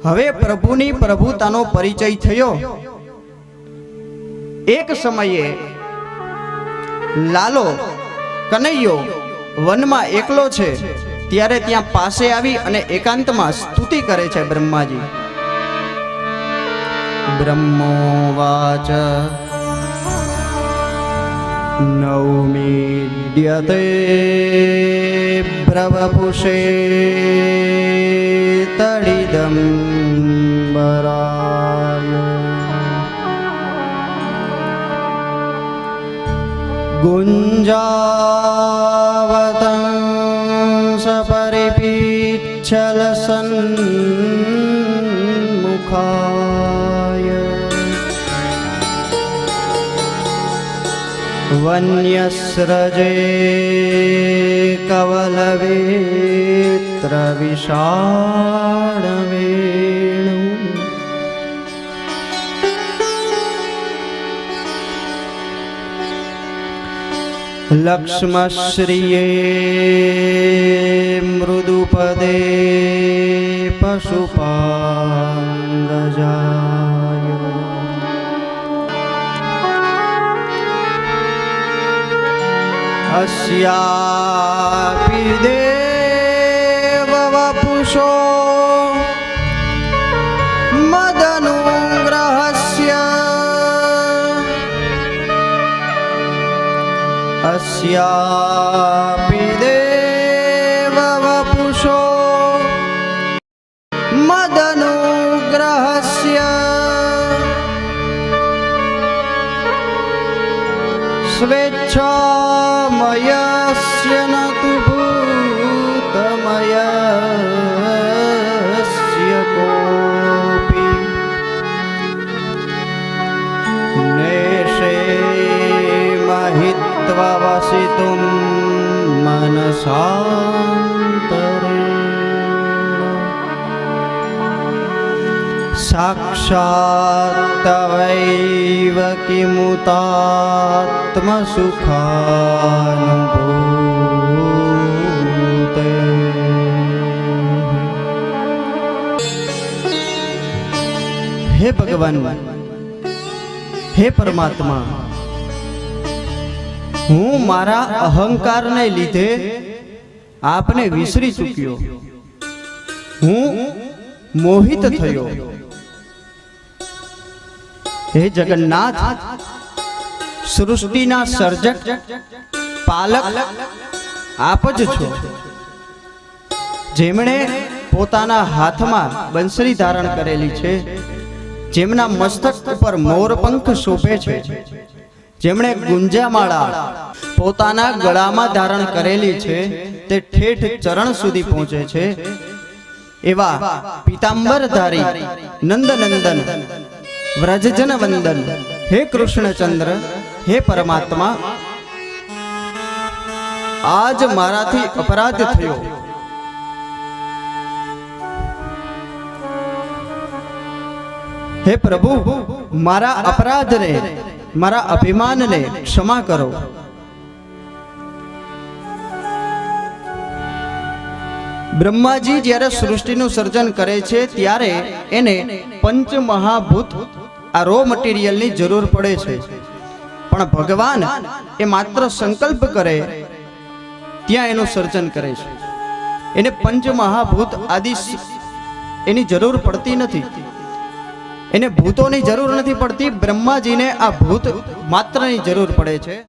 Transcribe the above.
હવે પ્રભુની પ્રભુતાનો પરિચય થયો। એક સમયે લાલો કનૈયો વનમાં એકલો છે, ત્યારે ત્યાં પાસે આવી અને એકાંતમાં સ્તુતિ કરે છે બ્રહ્માજી। બ્રહ્મોવાચ નૌમીડ્યતે બ્રવપુષે તડિદંબરાય ગુંજાવતંસ પરિપીચ્છલ સન્મુખાય વન્યસ્રજે કવલવેત્ર વિષાણવેણુ લક્ષ્મશ્રિયે મૃદુપદે પશુપાંગજાય अस्यापि देववपुषो मदनुग्रहस्य अस्यापि देववपुषो मदनुग्रहस्य स्वेच्छामयस्य न तु भूतमयस्य कोऽपि नेषेमहित्वा वसितुं मनसान्तरेण साक्षात् तवैव किमुतात्मसुखानुभूते। हे भगवान, हे परमात्मा, હું મારા અહંકારને લીધે આપને વિસરી ચૂક્યો, હું મોહિત થયો। हे जगन्नाथ, सृष्टिना सर्जक पालक आप ज छो, जेमणे पोताना हाथमां बंसरी धारण करेली छे, जेमना मस्तक पर मोरपंख शोभे छे, जेमणे गुंजामाळा पोताना गळामां धारण करेली छे, ते ठेठ चरण सुधी पहोंचे छे। एवा पीतांबरधारी नंदनंदन व्रजजन वंदन हे कृष्णचंद्र, हे परमात्मा, आज माराथी अपराध थयो। हे प्रभु, मारा अपराध ने, मारा अभिमान ने क्षमा करो। ब्रह्माजी ज्यारे सृष्टिनु सर्जन करे छे त्यारे एने पंच महाभूत आ रो मटीरियल नी जरूर पड़े छे, पण भगवान ए मात्र संकल्प करे त्यां एनु सर्जन करे छे। एने पंच महाभूत आदि एनी जरूर पड़ती नथी, एने भूतोनी जरूर नथी पड़ती, ब्रह्माजी ने आ भूत मात्रनी जरूर पड़े छे।